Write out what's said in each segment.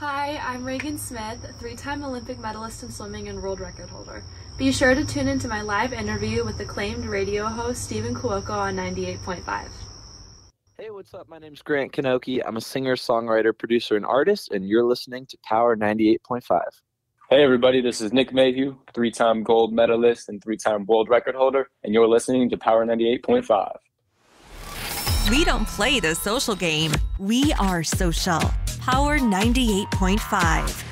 Hi, I'm Regan Smith, a three-time Olympic medalist in swimming and world record holder. Be sure to tune into my live interview with acclaimed radio host Stephen Cuoco on 98.5. Hey, what's up? My name's Grant Kanoki. I'm a singer, songwriter, producer, and artist, and you're listening to Power 98.5. Hey, everybody, this is Nick Mayhew, three-time gold medalist and three-time world record holder, and you're listening to Power 98.5. We don't play the social game. We are social. Power 98.5.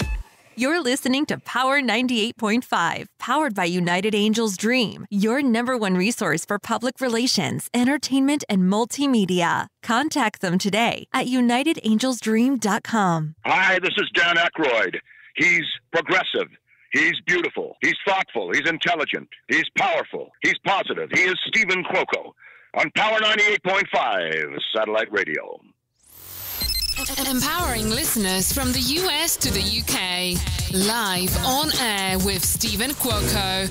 You're listening to Power 98.5, powered by United Angels Dream, your #1 resource for public relations, entertainment, and multimedia. Contact them today at unitedangelsdream.com. Hi, this is Dan Aykroyd. He's progressive. He's beautiful. He's thoughtful. He's intelligent. He's powerful. He's positive. He is Stephen Cuoco on Power 98.5 Satellite Radio. Empowering listeners from the US to the UK. Live on air with Stephen Cuoco.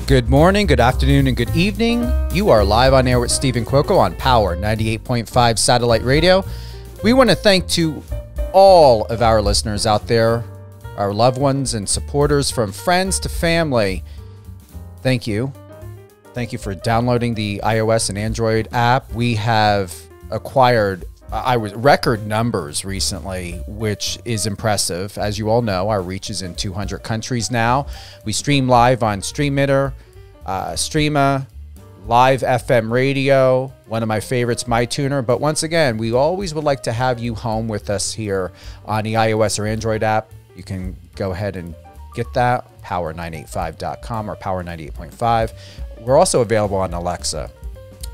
Good morning, good afternoon, and good evening. You are live on air with Stephen Cuoco on Power 98.5 Satellite Radio. We want to thank to all of our listeners out there, our loved ones and supporters, from friends to family. Thank you. Thank you for downloading the iOS and Android app. We have acquired record numbers recently, which is impressive. As you all know, our reach is in 200 countries now. We stream live on Streamitter, Streama, Live FM Radio, one of my favorites, MyTuner. But once again, we always would like to have you home with us here on the iOS or Android app. You can go ahead and get that, power985.com or power 98.5. We're also available on Alexa.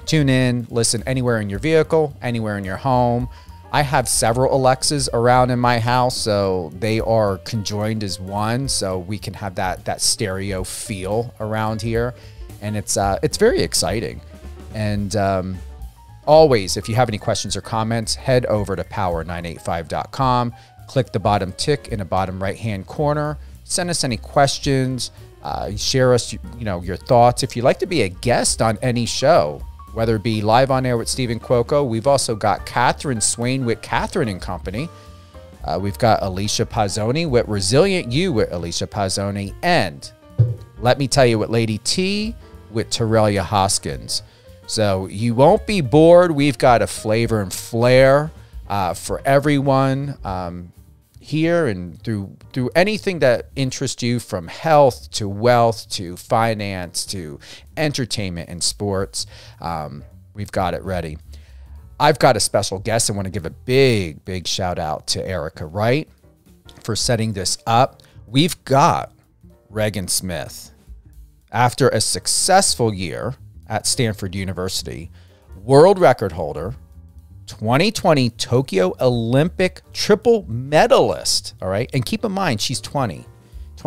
Tune in, listen anywhere in your vehicle, anywhere in your home. I have several Alexas around in my house, so they are conjoined as one, so we can have that stereo feel around here, and it's very exciting. And always, if you have any questions or comments, head over to power985.com. Click the bottom tick in the bottom right-hand corner. Send us any questions. Share us, your thoughts. If you'd like to be a guest on any show, whether it be live on air with Stephen Cuoco, we've also got Catherine Swain with Catherine and Company. We've got Alicia Pazzoni with Resilient You with Alicia Pazzoni. And let me tell you, with Lady T with Torrelia Hoskins. So you won't be bored. We've got a flavor and flair for everyone here, and through anything that interests you, from health to wealth to finance to entertainment and sports. We've got it ready. I've got a special guest. I want to give a big shout out to Erica Wright for setting this up. We've got Regan Smith. After a successful year at Stanford University, world record holder, 2020 Tokyo Olympic triple medalist, all right? And keep in mind, she's 20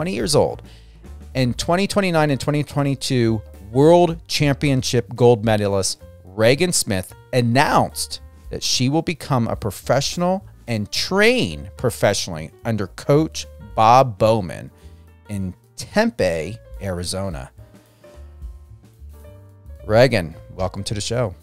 years old. And 2029 and 2022 World Championship gold medalist Regan Smith announced that she will become a professional and train professionally under Coach Bob Bowman in Tempe, Arizona. Regan, welcome to the show.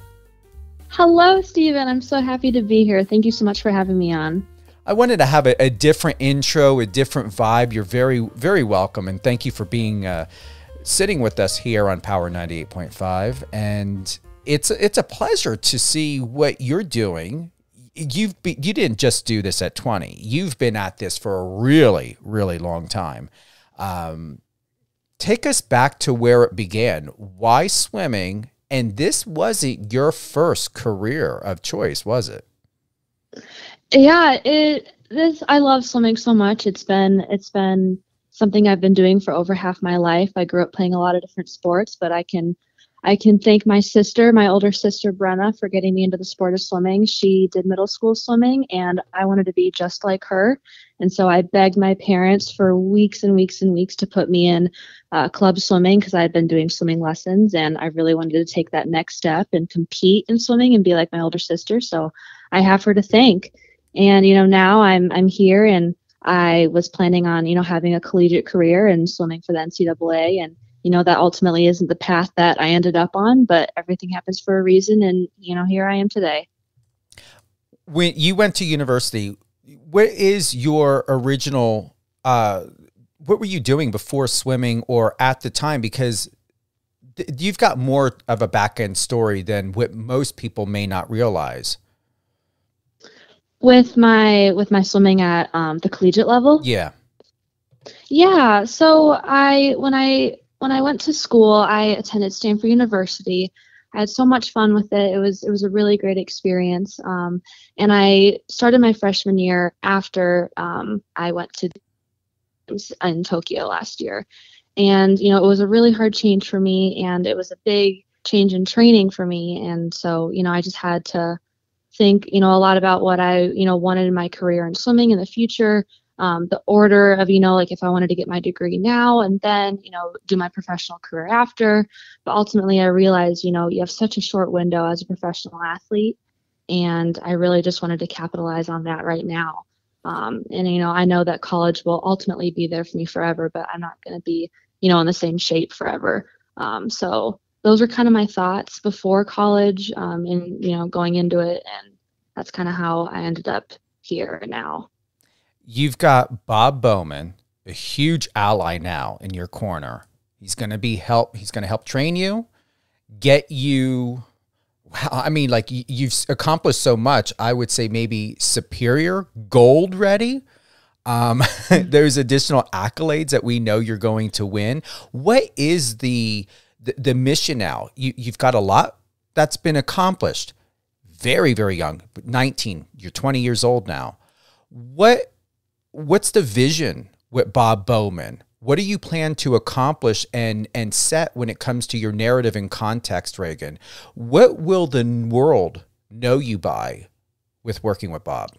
Hello, Stephen. I'm so happy to be here. Thank you so much for having me on. I wanted to have a different intro, a different vibe. You're very, very welcome, and thank you for being sitting with us here on Power 98.5. And it's a pleasure to see what you're doing. You didn't just do this at 20. You've been at this for a really, really long time. Take us back to where it began. Why swimming? And this wasn't your first career of choice, was it? Yeah, I love swimming so much. It's been something I've been doing for over half my life. I grew up playing a lot of different sports, but I can thank my older sister Brenna, for getting me into the sport of swimming. She did middle school swimming, and I wanted to be just like her. And so I begged my parents for weeks and weeks and weeks to put me in club swimming, because I had been doing swimming lessons, and I really wanted to take that next step and compete in swimming and be like my older sister. So I have her to thank. And now I'm here, and I was planning on having a collegiate career and swimming for the NCAA, and that ultimately isn't the path that I ended up on, but everything happens for a reason. And, here I am today. When you went to university, what is your original, what were you doing before swimming or at the time? Because you've got more of a back end story than what most people may not realize. With my swimming at the collegiate level? Yeah. Yeah. So when I went to school, I attended Stanford University. I had so much fun with it. It was a really great experience. And I started my freshman year after I went to in Tokyo last year. And, it was a really hard change for me, and it was a big change in training for me. And so, I just had to think, a lot about what I, wanted in my career in swimming in the future, the order of, like if I wanted to get my degree now and then, do my professional career after. But ultimately I realized, you have such a short window as a professional athlete, and I really just wanted to capitalize on that right now. And, I know that college will ultimately be there for me forever, but I'm not going to be, in the same shape forever. So those were kind of my thoughts before college, and, going into it. And that's kind of how I ended up here now. You've got Bob Bowman, a huge ally now in your corner. He's going to help train you, get you. Wow, I mean, like you've accomplished so much. I would say maybe superior, gold ready. There's additional accolades that we know you're going to win. What is the mission now? You've got a lot that's been accomplished. Very, very young, 19. You're 20 years old now. What's the vision with Bob Bowman? What do you plan to accomplish and set when it comes to your narrative and context, Regan? What will the world know you by with working with Bob?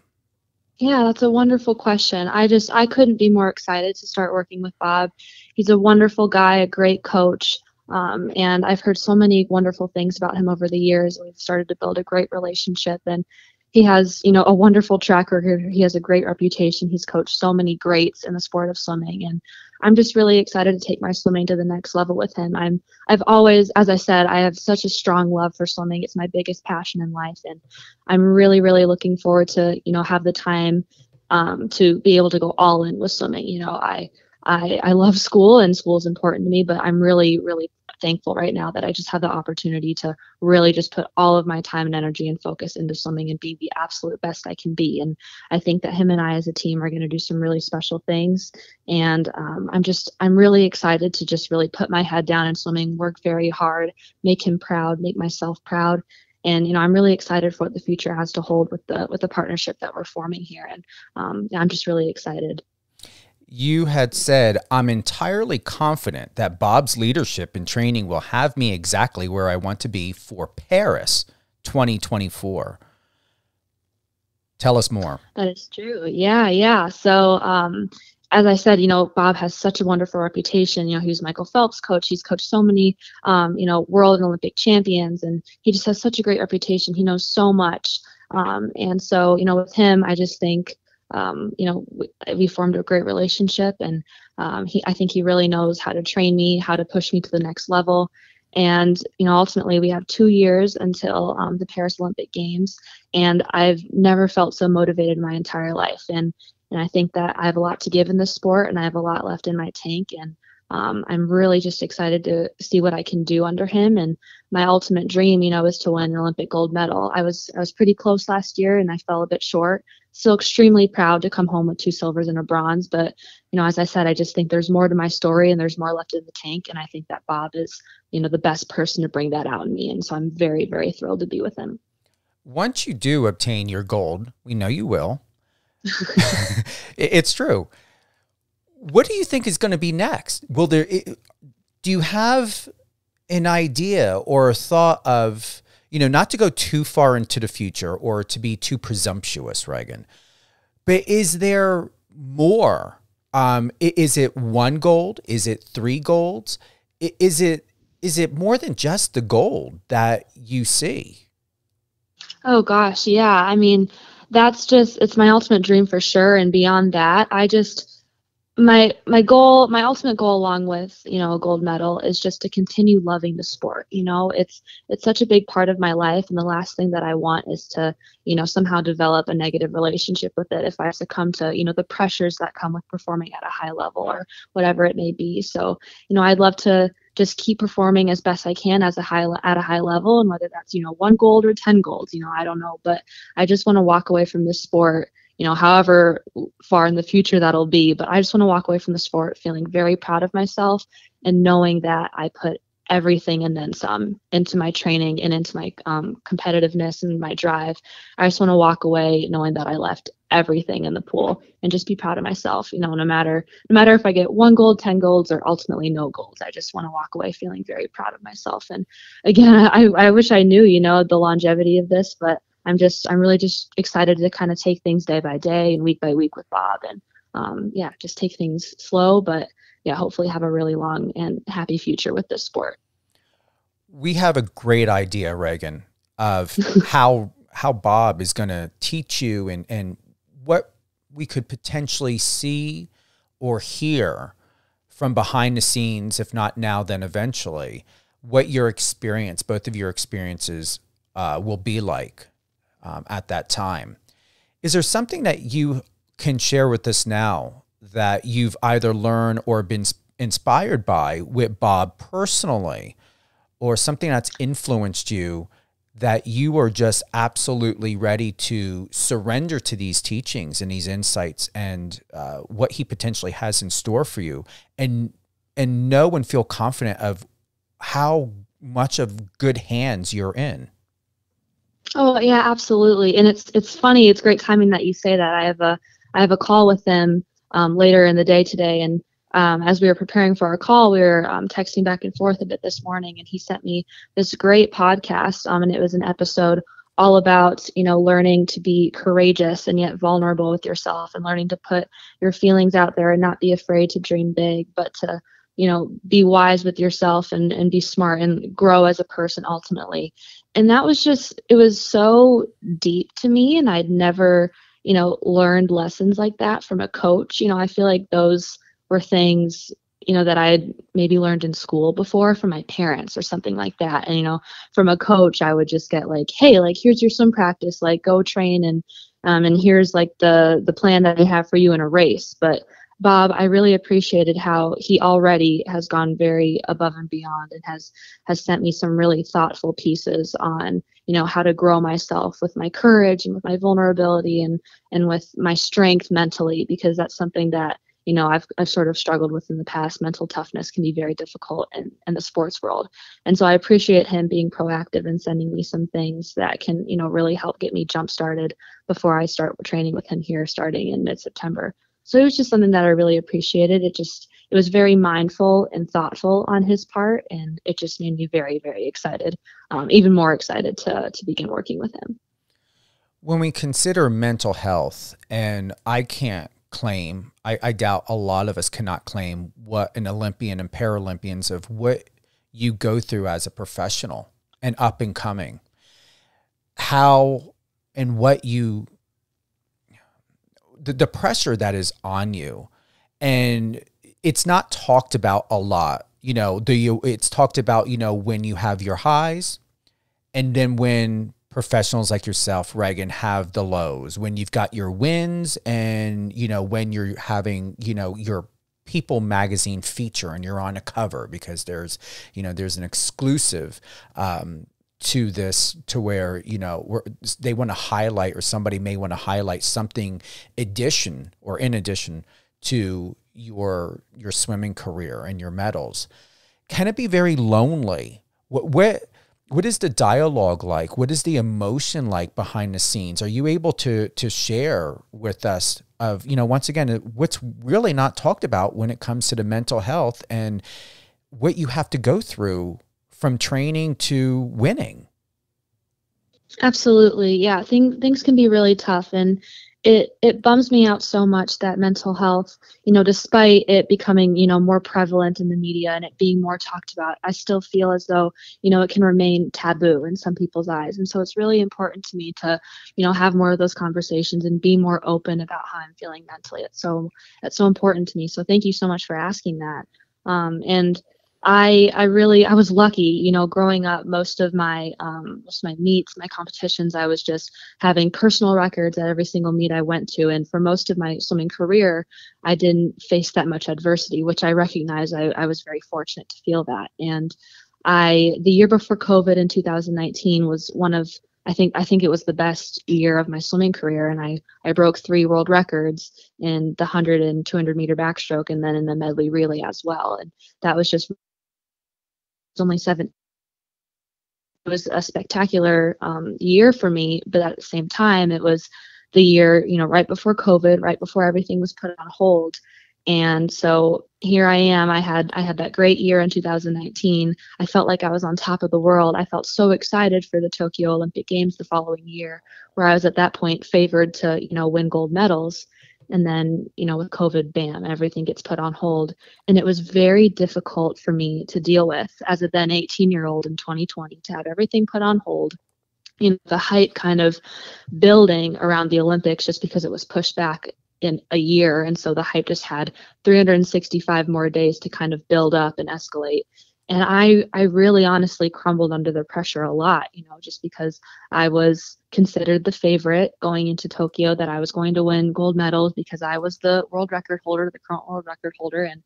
Yeah, that's a wonderful question. I couldn't be more excited to start working with Bob. He's a wonderful guy, a great coach. And I've heard so many wonderful things about him over the years. We've started to build a great relationship, and he has, a wonderful track record. He has a great reputation. He's coached so many greats in the sport of swimming, and I'm just really excited to take my swimming to the next level with him. I've always, as I said, I have such a strong love for swimming. It's my biggest passion in life, and I'm really, really looking forward to, have the time to be able to go all in with swimming. I love school, and school is important to me, but I'm really, really thankful right now that I just have the opportunity to really just put all of my time and energy and focus into swimming and be the absolute best I can be. And I think that him and I as a team are going to do some really special things. And I'm really excited to just really put my head down in swimming, work very hard, make him proud, make myself proud. And, I'm really excited for what the future has to hold with the partnership that we're forming here. And I'm just really excited. You had said, I'm entirely confident that Bob's leadership and training will have me exactly where I want to be for Paris 2024. Tell us more. That is true. Yeah. So, as I said, Bob has such a wonderful reputation. He was Michael Phelps' coach. He's coached so many, world and Olympic champions, and he just has such a great reputation. He knows so much. And so, with him, I just think, we formed a great relationship, and I think he really knows how to train me, how to push me to the next level. And, ultimately we have 2 years until the Paris Olympic Games, and I've never felt so motivated in my entire life. And I think that I have a lot to give in this sport, and I have a lot left in my tank. And I'm really just excited to see what I can do under him. And my ultimate dream, is to win an Olympic gold medal. I was pretty close last year, and I fell a bit short. Still extremely proud to come home with 2 silvers and a bronze. But, as I said, I just think there's more to my story, and there's more left in the tank. And I think that Bob is, the best person to bring that out in me. And so I'm very, very thrilled to be with him. Once you do obtain your gold, we know you will. It's true. What do you think is going to be next? Do you have an idea or a thought of, not to go too far into the future or to be too presumptuous, Regan, but is there more? Is it 1 gold? Is it 3 golds? Is it more than just the gold that you see? Oh gosh. Yeah. I mean, it's my ultimate dream for sure. And beyond that, my ultimate goal, along with, a gold medal, is just to continue loving the sport. It's such a big part of my life, and the last thing that I want is to, somehow develop a negative relationship with it if I succumb to, the pressures that come with performing at a high level or whatever it may be. So, I'd love to just keep performing as best I can at a high level, and whether that's, 1 gold or 10 golds, I don't know, but I just want to walk away from this sport, however far in the future that'll be. But I just want to walk away from the sport feeling very proud of myself and knowing that I put everything and then some into my training and into my competitiveness and my drive. I just want to walk away knowing that I left everything in the pool and just be proud of myself, no matter if I get 1 gold, 10 golds, or ultimately no golds. I just want to walk away feeling very proud of myself. And again, I wish I knew, the longevity of this, but I'm really just excited to kind of take things day by day and week by week with Bob, and just take things slow, but hopefully have a really long and happy future with this sport. We have a great idea, Regan, of how Bob is going to teach you and what we could potentially see or hear from behind the scenes, if not now, then eventually, what your experience, both of your experiences, will be like at that time. Is there something that you can share with us now that you've either learned or been inspired by with Bob personally, or something that's influenced you that you are just absolutely ready to surrender to these teachings and these insights and what he potentially has in store for you, and know and feel confident of how much of good hands you're in? Oh yeah, absolutely. And it's funny. It's great timing that you say that. I have a call with them later in the day today, and as we were preparing for our call, we were texting back and forth a bit this morning, and he sent me this great podcast, and it was an episode all about, learning to be courageous and yet vulnerable with yourself, and learning to put your feelings out there and not be afraid to dream big, but to, be wise with yourself and be smart and grow as a person ultimately. And that was it was so deep to me, and I'd never, learned lessons like that from a coach. I feel like those were things, that I had maybe learned in school before from my parents or something like that. And, from a coach, I would just get like, hey, like, here's your swim practice, like, go train. And here's like the plan that I have for you in a race. But Bob, I really appreciated how he already has gone very above and beyond and has sent me some really thoughtful pieces on, how to grow myself with my courage and with my vulnerability and with my strength mentally, because that's something that, I've sort of struggled with in the past. Mental toughness can be very difficult in the sports world. And so I appreciate him being proactive and sending me some things that can, really help get me jump started before I start training with him here starting in mid-September. So it was just something that I really appreciated. It was very mindful and thoughtful on his part, and it just made me very, very excited, even more excited to begin working with him. When we consider mental health, and I can't claim, I doubt a lot of us cannot claim what an Olympian and Paralympians of what you go through as a professional and up and coming, how and what you, the pressure that is on you. And it's not talked about a lot. It's talked about, when you have your highs, and then when professionals like yourself, Regan, have the lows, when you've got your wins, and, when you're having, your People magazine feature and you're on a cover because there's an exclusive to this, to where, they want to highlight, or somebody may want to highlight something in addition to your swimming career and your medals. Can it be very lonely? What is the dialogue like? What is the emotion like behind the scenes? Are you able to share with us of, once again, what's really not talked about when it comes to the mental health and what you have to go through from training to winning? Absolutely. Yeah. Things can be really tough. And it bums me out so much that mental health, despite it becoming, more prevalent in the media and it being more talked about, I still feel as though, it can remain taboo in some people's eyes. And so it's really important to me to, have more of those conversations and be more open about how I'm feeling mentally. It's so important to me. So thank you so much for asking that. And I was lucky, growing up, most of my meets, my competitions, I was just having personal records at every single meet I went to. And for most of my swimming career, I didn't face that much adversity, which I recognize I was very fortunate to feel that. And the year before COVID in 2019 was one of, I think it was the best year of my swimming career. And I broke 3 world records in the 100 and 200 meter backstroke, and then in the medley relay as well. And that was just only 7. It was a spectacular year for me, but at the same time, it was the year, right before COVID, right before everything was put on hold. And so here I am. I had that great year in 2019. I felt like I was on top of the world. I felt so excited for the Tokyo Olympic Games the following year, where I was at that point favored to, win gold medals. And then, with COVID, bam, everything gets put on hold. And it was very difficult for me to deal with as a then 18-year-old in 2020, to have everything put on hold. The hype kind of building around the Olympics just because it was pushed back in a year. And so the hype just had 365 more days to kind of build up and escalate. And I really honestly crumbled under the pressure a lot, just because I was considered the favorite going into Tokyo, that I was going to win gold medals because I was the world record holder, the current world record holder. And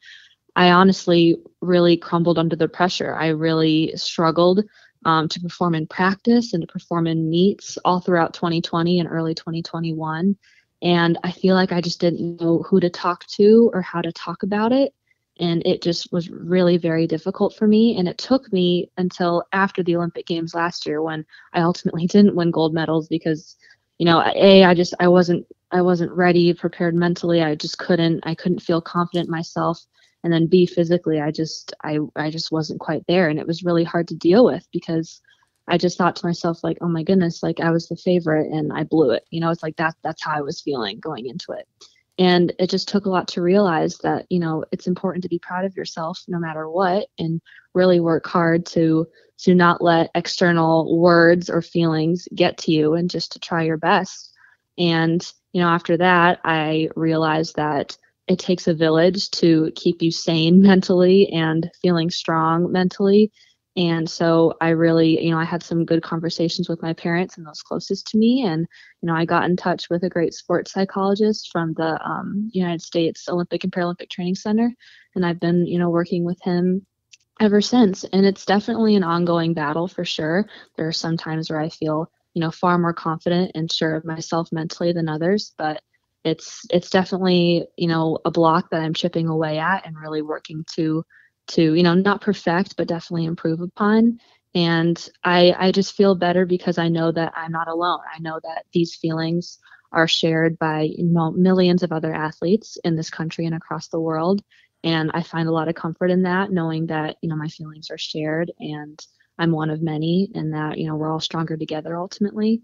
I honestly really crumbled under the pressure. I really struggled to perform in practice and to perform in meets all throughout 2020 and early 2021. And I feel like I just didn't know who to talk to or how to talk about it. And it just was really very difficult for me. And it took me until after the Olympic Games last year, when I ultimately didn't win gold medals because, I wasn't ready, prepared mentally. I couldn't feel confident in myself. And then B, physically, I just wasn't quite there. And it was really hard to deal with because I just thought to myself, like, oh my goodness, like I was the favorite and I blew it. It's like that's how I was feeling going into it. And it just took a lot to realize that, it's important to be proud of yourself no matter what, and really work hard to not let external words or feelings get to you, and just to try your best. And, after that, I realized that it takes a village to keep you sane mentally and feeling strong mentally. And so I really, I had some good conversations with my parents and those closest to me. And, I got in touch with a great sports psychologist from the United States Olympic and Paralympic Training Center. And I've been, working with him ever since. And it's definitely an ongoing battle for sure. There are some times where I feel, far more confident and sure of myself mentally than others. But it's definitely, a block that I'm chipping away at and really working to not perfect, but definitely improve upon. And I just feel better because I know that I'm not alone. I know that these feelings are shared by millions of other athletes in this country and across the world. And I find a lot of comfort in that, knowing that, my feelings are shared and I'm one of many, and that, we're all stronger together ultimately.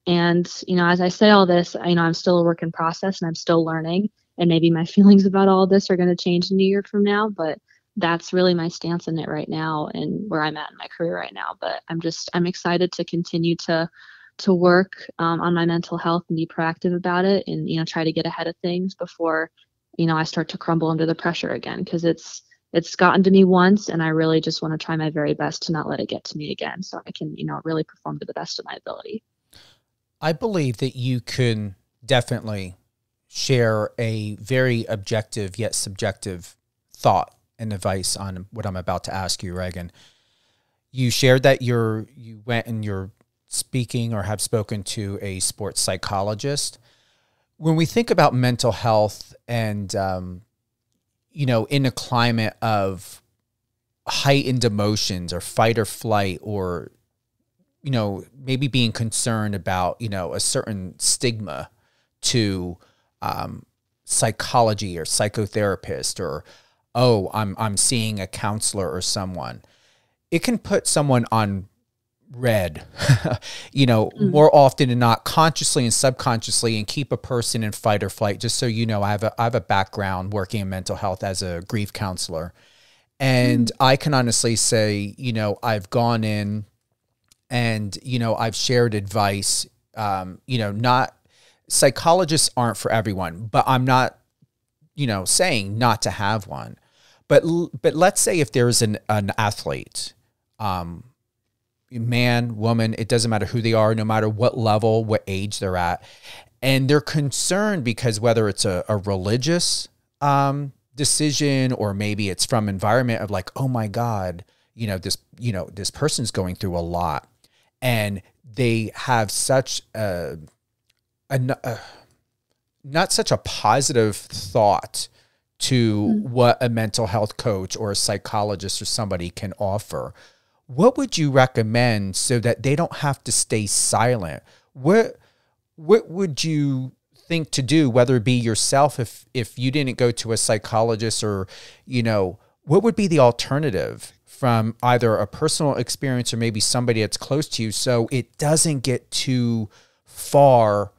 And, as I say all this, I'm still a work in process and I'm still learning, and maybe my feelings about all this are going to change in a year from now, but that's really my stance in it right now and where I'm at in my career right now. But I'm excited to continue to work on my mental health and be proactive about it, and, try to get ahead of things before, I start to crumble under the pressure again, because it's gotten to me once, and I really just want to try my very best to not let it get to me again, so I can, really perform to the best of my ability. I believe that you can definitely share a very objective yet subjective thought and advice on what I'm about to ask you, Regan. You shared that you went and you're speaking or have spoken to a sports psychologist. When we think about mental health and, in a climate of heightened emotions or fight or flight, or, maybe being concerned about, a certain stigma to psychology or psychotherapist, or, oh, I'm seeing a counselor or someone, it can put someone on read, more often than not, consciously and subconsciously, and keep a person in fight or flight. Just so you know, I have a background working in mental health as a grief counselor. And I can honestly say, I've gone in and, I've shared advice, not psychologists aren't for everyone, but I'm not, saying not to have one. But let's say if there's an athlete, man, woman, it doesn't matter who they are, no matter what level, what age they're at, and they're concerned because whether it's a religious decision, or maybe it's from environment of like, oh my God, this person's going through a lot, and they have such not such a positive thought to what a mental health coach or a psychologist or somebody can offer. What would you recommend so that they don't have to stay silent? What would you think to do, whether it be yourself, if you didn't go to a psychologist, or, what would be the alternative from either a personal experience or maybe somebody that's close to you, so it doesn't get too far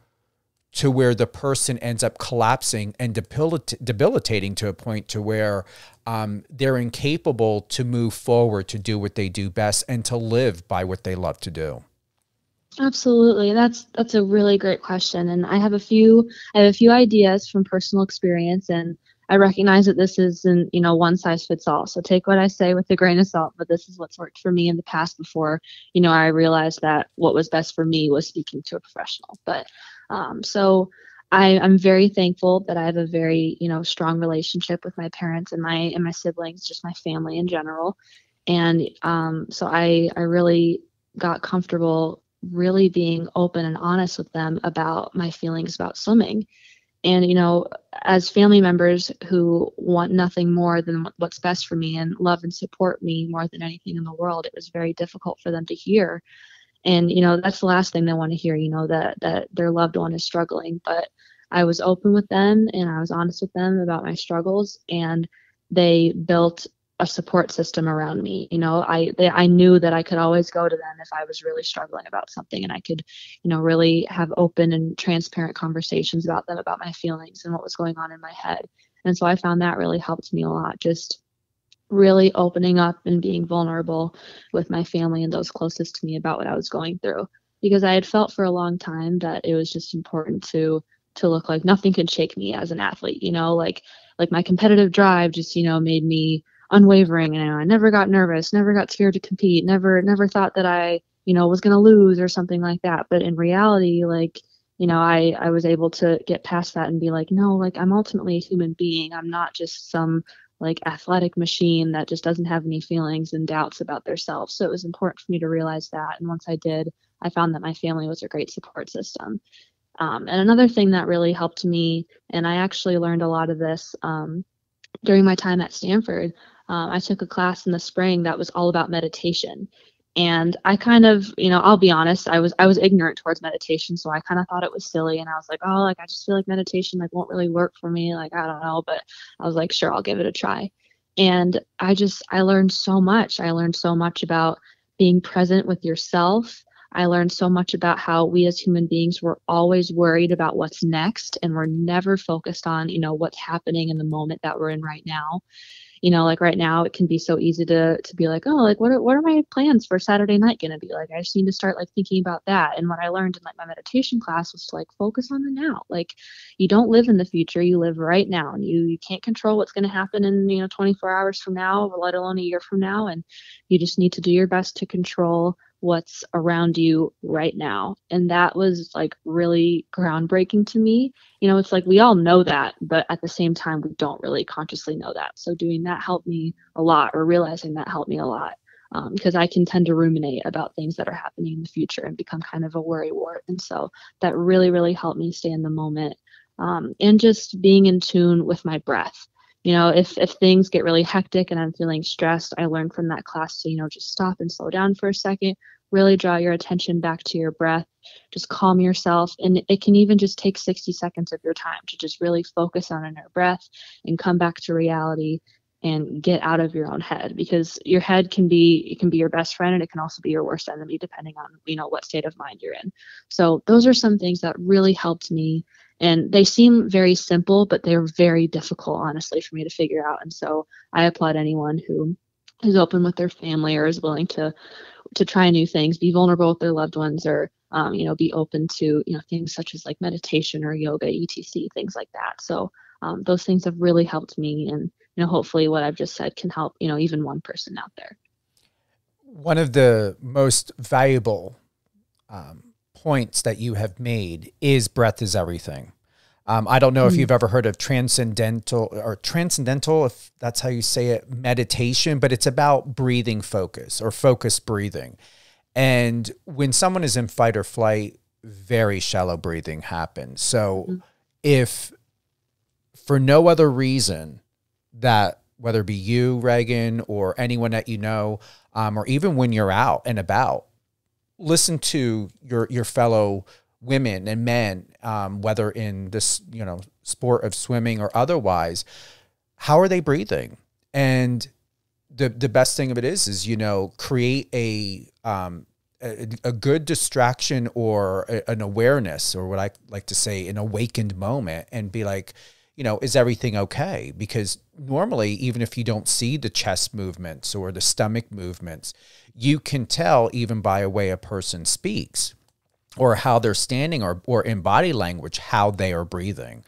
to where the person ends up collapsing and debilitating to a point to where they're incapable to move forward, to do what they do best, and to live by what they love to do? Absolutely. That's a really great question. And I have a few ideas from personal experience, and I recognize that this isn't, one size fits all. So take what I say with a grain of salt, but this is what's worked for me in the past before, I realized that what was best for me was speaking to a professional. But so I'm very thankful that I have a very, strong relationship with my parents and my siblings, just my family in general. And so I really got comfortable really being open and honest with them about my feelings about swimming. And, as family members who want nothing more than what's best for me and love and support me more than anything in the world, it was very difficult for them to hear. And, that's the last thing they want to hear, that their loved one is struggling. But I was open with them and I was honest with them about my struggles, and they built a support system around me. I knew that I could always go to them if I was really struggling about something, and I could, really have open and transparent conversations about them, about my feelings and what was going on in my head. And so I found that really helped me a lot, just really opening up and being vulnerable with my family and those closest to me about what I was going through, because I had felt for a long time that it was just important to look like nothing could shake me as an athlete, like my competitive drive just, made me unwavering, and I never got nervous, never got scared to compete, never thought that I, was going to lose or something like that. But in reality, I was able to get past that and be like, no, I'm ultimately a human being. I'm not just some athletic machine that just doesn't have any feelings and doubts about themselves. So it was important for me to realize that. And once I did, I found that my family was a great support system. And another thing that really helped me, and I actually learned a lot of this during my time at Stanford, I took a class in the spring that was all about meditation. And I kind of, I'll be honest, I was ignorant towards meditation. So I kind of thought it was silly. And I was like, oh, I just feel like meditation won't really work for me. I don't know. But I was like, sure, I'll give it a try. And I learned so much. I learned so much about being present with yourself. I learned so much about how we as human beings were always worried about what's next, and we're never focused on, what's happening in the moment that we're in right now. Right now it can be so easy to be like, oh, what are my plans for Saturday night going to be like? I just need to start thinking about that. And what I learned in my meditation class was to focus on the now. You don't live in the future, you live right now, and you can't control what's going to happen in 24 hours from now, let alone a year from now. And you just need to do your best to control what's around you right now. And that was really groundbreaking to me. It's we all know that, but at the same time, we don't really consciously know that. So doing that helped me a lot, or realizing that helped me a lot, because I can tend to ruminate about things that are happening in the future and become kind of a worrywart. And so that really, really helped me stay in the moment, and just being in tune with my breath. If things get really hectic and I'm feeling stressed, I learned from that class to, just stop and slow down for a second, really draw your attention back to your breath, just calm yourself. And it can even just take 60 seconds of your time to just really focus on your breath and come back to reality. and get out of your own head, because your head can be your best friend, and it can also be your worst enemy depending on, what state of mind you're in. So those are some things that really helped me, and they seem very simple, but they're very difficult, honestly, for me to figure out. And so I applaud anyone who is open with their family or is willing to try new things, be vulnerable with their loved ones, or be open to things such as like meditation or yoga, etc., things like that. So those things have really helped me, and hopefully what I've just said can help even one person out there. One of the most valuable points that you have made is breath is everything. I don't know if you've ever heard of transcendental, if that's how you say it, meditation, but it's about breathing focus or focused breathing. And when someone is in fight or flight, very shallow breathing happens. So if for no other reason that, whether it be you, Regan, or anyone that or even when you're out and about, listen to your fellow women and men, whether in this, sport of swimming or otherwise, how are they breathing? And the best thing of it is, create a good distraction or an awareness, or what I like to say, an awakened moment, and be like, is everything okay? Because normally, even if you don't see the chest movements or the stomach movements, you can tell even by a way a person speaks or how they're standing, or in body language, how they are breathing.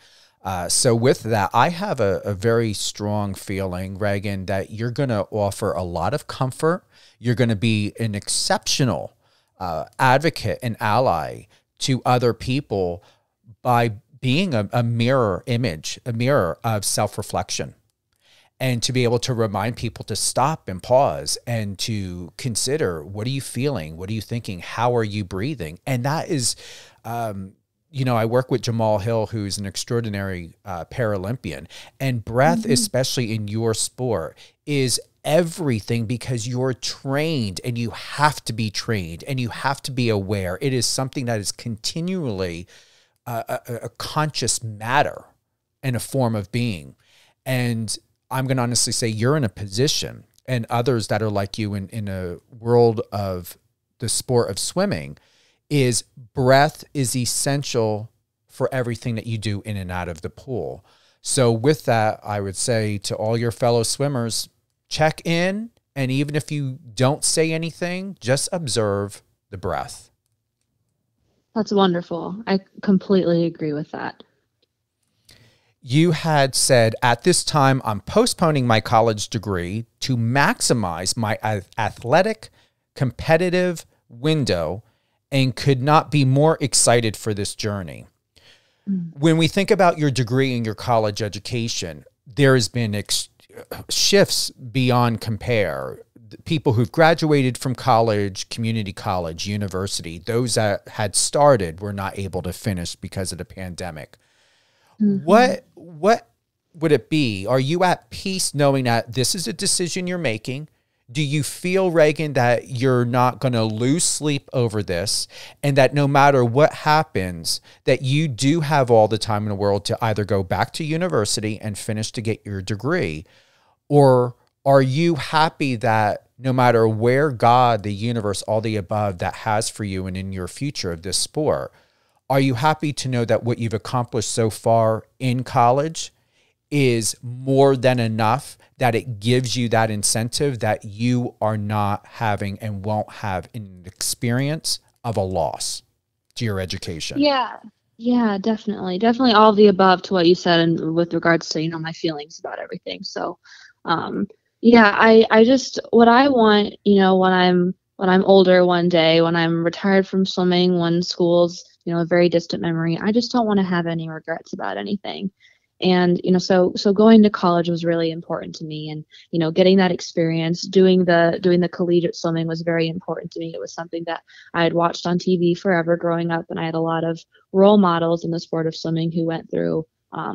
So with that, I have a very strong feeling, Regan, that you're going to offer a lot of comfort. You're going to be an exceptional advocate and ally to other people by being a mirror image, a mirror of self-reflection, and to be able to remind people to stop and pause and to consider, what are you feeling? What are you thinking? How are you breathing? And that is, I work with Jamal Hill, who's an extraordinary Paralympian, and breath, especially in your sport, is everything, because you're trained, and you have to be trained, and you have to be aware. It is something that is continually a conscious matter and a form of being. And I'm going to honestly say you're in a position, and others that are like you in a world of the sport of swimming, is breath is essential for everything that you do in and out of the pool. So with that, I would say to all your fellow swimmers, check in, and even if you don't say anything, just observe the breath. That's wonderful. I completely agree with that. You had said, at this time, I'm postponing my college degree to maximize my athletic, competitive window, and could not be more excited for this journey. When we think about your degree and your college education, there has been shifts beyond compare. People who've graduated from college, community college, university, those that had started were not able to finish because of the pandemic. What would it be? Are you at peace knowing that this is a decision you're making? Do you feel, Regan, that you're not going to lose sleep over this, and that no matter what happens, that you do have all the time in the world to either go back to university and finish to get your degree? Or are you happy that no matter where God, the universe, all the above that has for you and in your future of this sport, are you happy to know that what you've accomplished so far in college is more than enough, that it gives you that incentive that you are not having and won't have an experience of a loss to your education? Yeah, definitely. Definitely all of the above to what you said, and with regards to, my feelings about everything. So, I just, what I want, when I'm older one day, when I'm retired from swimming, when school's, a very distant memory, I just don't want to have any regrets about anything. And, so going to college was really important to me, and, getting that experience, doing the collegiate swimming was very important to me. It was something that I had watched on TV forever growing up, and I had a lot of role models in the sport of swimming who went through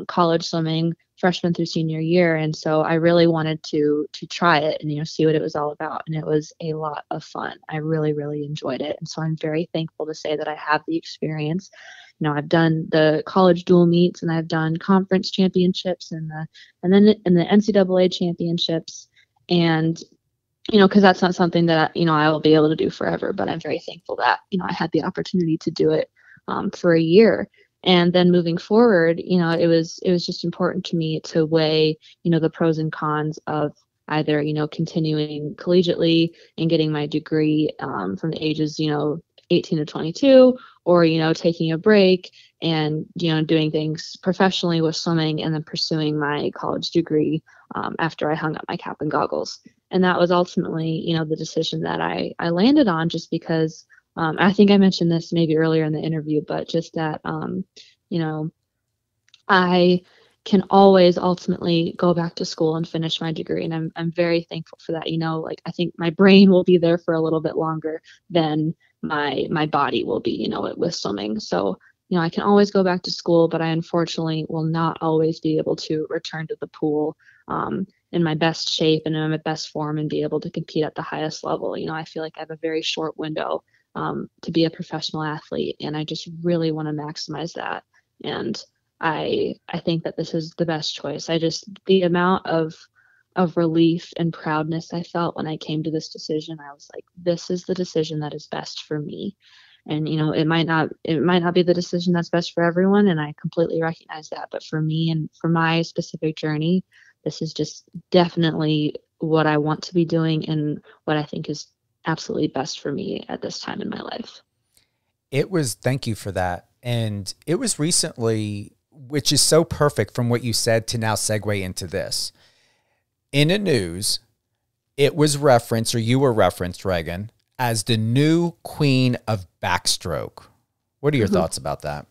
college swimming freshman through senior year. And so I really wanted to try it and, see what it was all about. And it was a lot of fun. I really, really enjoyed it. And so I'm very thankful to say that I have the experience. I've done the college dual meets, and I've done conference championships and then in the NCAA championships. And, because that's not something that, I will be able to do forever, but I'm very thankful that, I had the opportunity to do it for a year. And then moving forward, it was just important to me to weigh, the pros and cons of either, continuing collegiately and getting my degree from the ages, 18 to 22, or, taking a break and, doing things professionally with swimming and then pursuing my college degree after I hung up my cap and goggles. And that was ultimately, the decision that I landed on, just because I think I mentioned this maybe earlier in the interview, but just that, I can always ultimately go back to school and finish my degree. And I'm very thankful for that. I think my brain will be there for a little bit longer than my body will be, with swimming. So, I can always go back to school, but I unfortunately will not always be able to return to the pool in my best shape and in my best form and be able to compete at the highest level. I feel like I have a very short window to be a professional athlete, and I just really want to maximize that. And I think that this is the best choice. The amount of relief and proudness I felt when I came to this decision, I was like, this is the decision that is best for me. And, it might not be the decision that's best for everyone, and I completely recognize that. But for me and for my specific journey, this is just definitely what I want to be doing and what I think is absolutely best for me at this time in my life. Thank you for that. And it was recently, which is so perfect from what you said to now segue into this. In the news, it was referenced, or you were referenced, Regan, as the new queen of backstroke. What are your thoughts about that?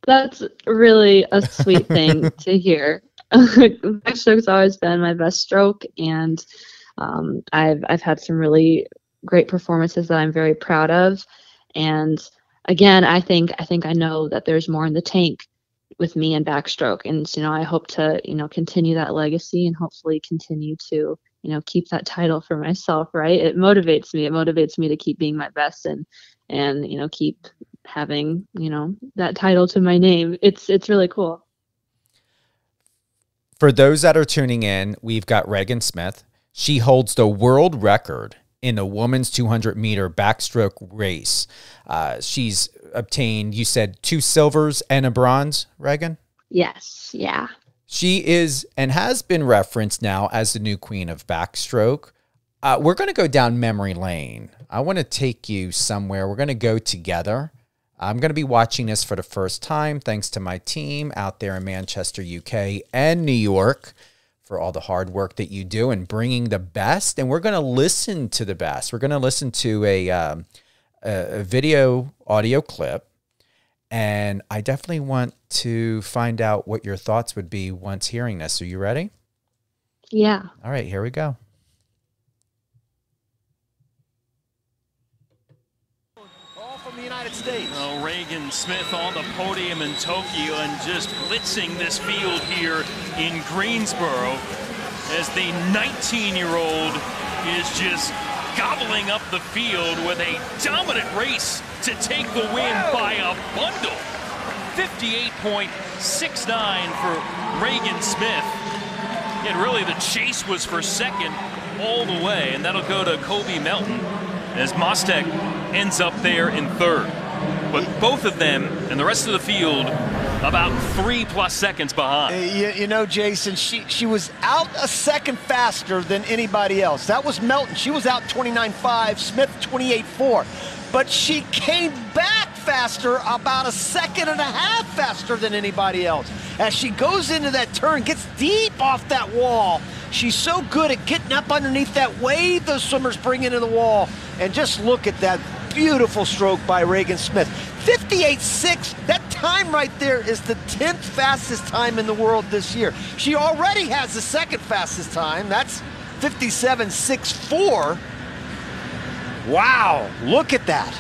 That's really a sweet thing to hear. Backstroke's always been my best stroke, and I've had some really great performances that I'm very proud of. And again, I think I know that there's more in the tank with me and backstroke, and I hope to continue that legacy and hopefully continue to keep that title for myself. Right? It motivates me to keep being my best and keep having that title to my name. It's really cool. For those that are tuning in, we've got Regan Smith. She holds the world record in the women's 200-meter backstroke race. She's obtained, you said, 2 silvers and a bronze, Regan? Yes, yeah. She is and has been referenced now as the new queen of backstroke. We're going to go down memory lane. I want to take you somewhere. We're going to go together. I'm going to be watching this for the first time, thanks to my team out there in Manchester, UK, and New York, for all the hard work that you do in bringing the best. And we're going to listen to the best. We're going to listen to a video audio clip. And I definitely want to find out what your thoughts would be once hearing this. Are you ready? Yeah. All right, here we go. The United States. Well, Regan Smith on the podium in Tokyo and just blitzing this field here in Greensboro as the 19-year-old is just gobbling up the field with a dominant race to take the win by a bundle. 58.69 for Regan Smith. And really the chase was for second all the way, and that'll go to Kobe Melton as Mostek ends up there in third. But both of them and the rest of the field about 3+ seconds behind. Jason, she was out a second faster than anybody else. That was Melton. She was out 29.5, Smith 28.4. But she came back faster, about 1.5 seconds faster than anybody else. As she goes into that turn, gets deep off that wall. She's so good at getting up underneath that wave those swimmers bring into the wall. And just look at that beautiful stroke by Regan Smith. 58.6, that time right there is the 10th fastest time in the world this year. She already has the second fastest time. That's 57.64. Wow, look at that.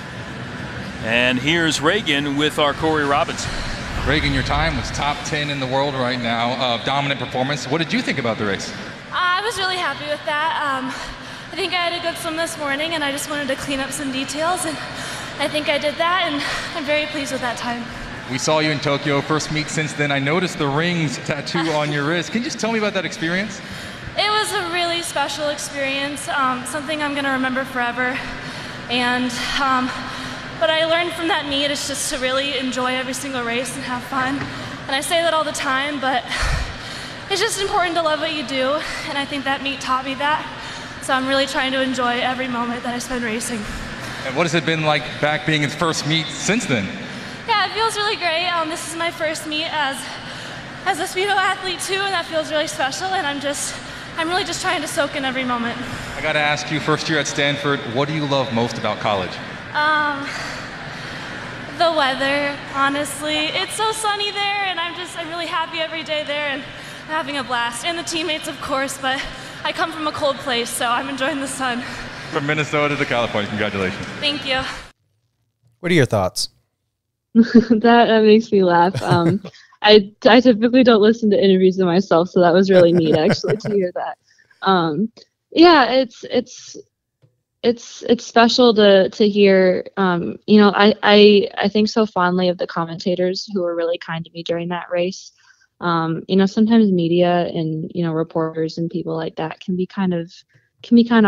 And here's Regan with our Corey Robinson. Regan, your time was top 10 in the world right now. Dominant performance. What did you think about the race? I was really happy with that. I think I had a good swim this morning, and I just wanted to clean up some details, and I think I did that, and I'm very pleased with that time. We saw you in Tokyo, first meet since then. I noticed the rings tattoo on your wrist. Can you just tell me about that experience? It was a really special experience, something I'm going to remember forever. And what I learned from that meet is just to really enjoy every single race and have fun. And I say that all the time, but it's just important to love what you do. And I think that meet taught me that. So I'm really trying to enjoy every moment that I spend racing. And what has it been like back being its first meet since then? Yeah, it feels really great. This is my first meet as a Speedo athlete too, and that feels really special. And I'm really just trying to soak in every moment. I got to ask you, first year at Stanford, what do you love most about college? The weather, honestly. It's so sunny there, and I'm really happy every day there, and I'm having a blast. And the teammates, of course, but I come from a cold place, so I'm enjoying the sun. From Minnesota to California, congratulations. Thank you. What are your thoughts? That makes me laugh. I typically don't listen to interviews of myself, so that was really neat actually to hear that. Yeah, it's special to hear. You know, I think so fondly of the commentators who were really kind to me during that race. You know, sometimes media and, you know, reporters and people like that can be kind of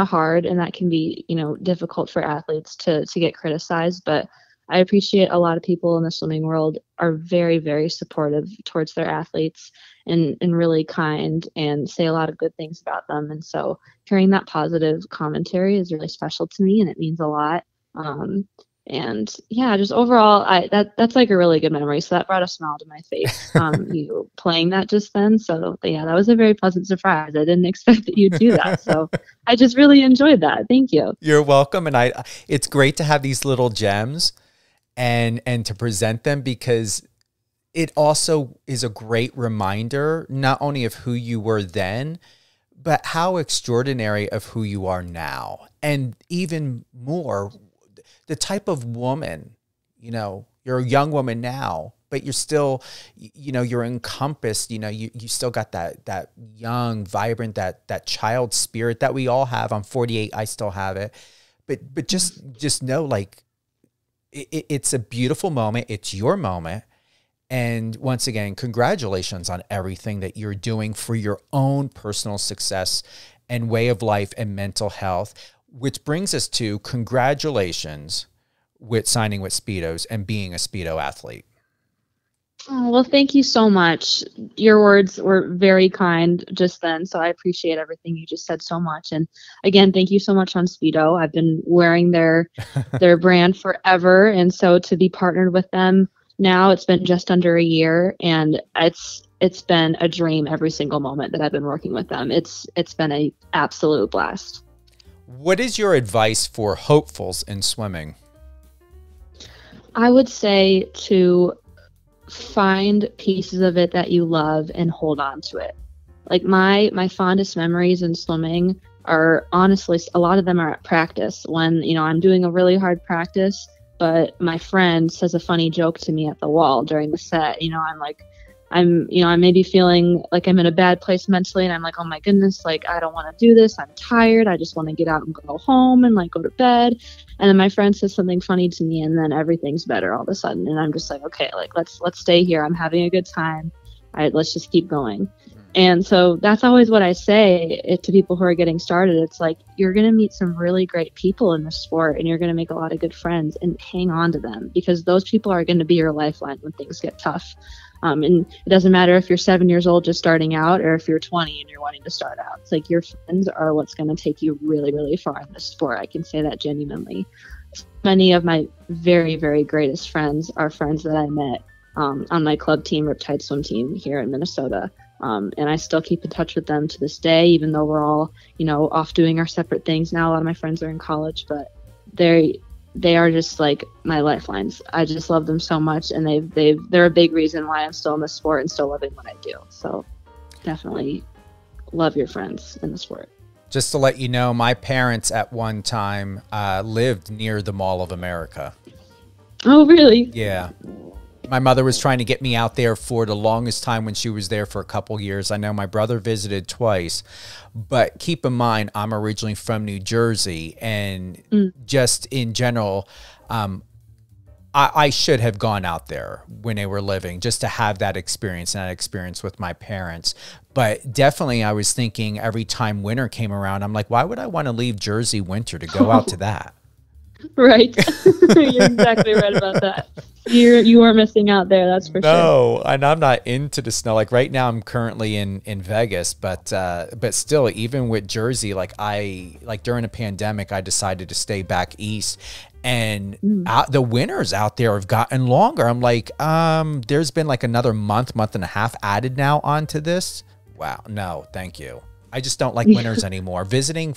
hard, and that can be, you know, difficult for athletes to get criticized. But I appreciate a lot of people in the swimming world are very, very supportive towards their athletes and really kind and say a lot of good things about them. And so hearing that positive commentary is really special to me, and it means a lot. And yeah, just overall, that's like a really good memory. So that brought a smile to my face, you playing that just then. So yeah, that was a very pleasant surprise. I didn't expect that you'd do that. So I just really enjoyed that. Thank you. You're welcome. And it's great to have these little gems and to present them, because it also is a great reminder, not only of who you were then, but how extraordinary of who you are now. And even more, the type of woman, you know, you're a young woman now, but you're still, you know, you're encompassed, you know, you still got that young, vibrant, that child spirit that we all have. I'm 48. I still have it. But just know, like, it's a beautiful moment. It's your moment. And once again, congratulations on everything that you're doing for your own personal success and way of life and mental health, which brings us to congratulations with signing with Speedos and being a Speedo athlete. Oh, well, thank you so much. Your words were very kind just then, so I appreciate everything you just said so much. And again, thank you so much on Speedo. I've been wearing their brand forever, and so to be partnered with them now, it's been just under a year, and it's been a dream every single moment that I've been working with them. It's been an absolute blast. What is your advice for hopefuls in swimming? I would say to find pieces of it that you love and hold on to it. Like my fondest memories in swimming are honestly, a lot of them are at practice, when, you know, I'm doing a really hard practice, but my friend says a funny joke to me at the wall during the set. You know, I'm maybe feeling like I'm in a bad place mentally, and I'm like, oh my goodness, like, I don't want to do this. I'm tired. I just want to get out and go home and like go to bed. And then my friend says something funny to me, and then everything's better all of a sudden. And I'm just like, okay, like let's stay here. I'm having a good time. All right, let's just keep going. And so that's always what I say to people who are getting started. It's like, you're going to meet some really great people in the sport, and you're going to make a lot of good friends, and hang on to them, because those people are going to be your lifeline when things get tough. And it doesn't matter if you're 7 years old just starting out, or if you're 20 and you're wanting to start out. It's like, your friends are what's going to take you really, really far in this sport. I can say that genuinely. Many of my very, very greatest friends are friends that I met on my club team, Riptide Swim Team here in Minnesota. And I still keep in touch with them to this day, even though we're all, you know, off doing our separate things now. A lot of my friends are in college, but they are just like my lifelines. I just love them so much, and they're a big reason why I'm still in the sport and still loving what I do. So definitely love your friends in the sport. Just to let you know, my parents at one time lived near the Mall of America. Oh, really? Yeah. My mother was trying to get me out there for the longest time when she was there for a couple years. I know my brother visited twice, but keep in mind, I'm originally from New Jersey, and just in general, I should have gone out there when they were living just to have that experience and that experience with my parents. But definitely I was thinking every time winter came around, I'm like, why would I want to leave Jersey winter to go out to that? Right. You're exactly right about that. You are missing out there, that's for sure. No, and I'm not into the snow. Like right now I'm currently in Vegas, but still, even with Jersey, like during the pandemic, I decided to stay back east. And the winters out there have gotten longer. I'm like, there's been like another month and a half added now onto this. Wow. No, thank you. I just don't like winters anymore. Visiting,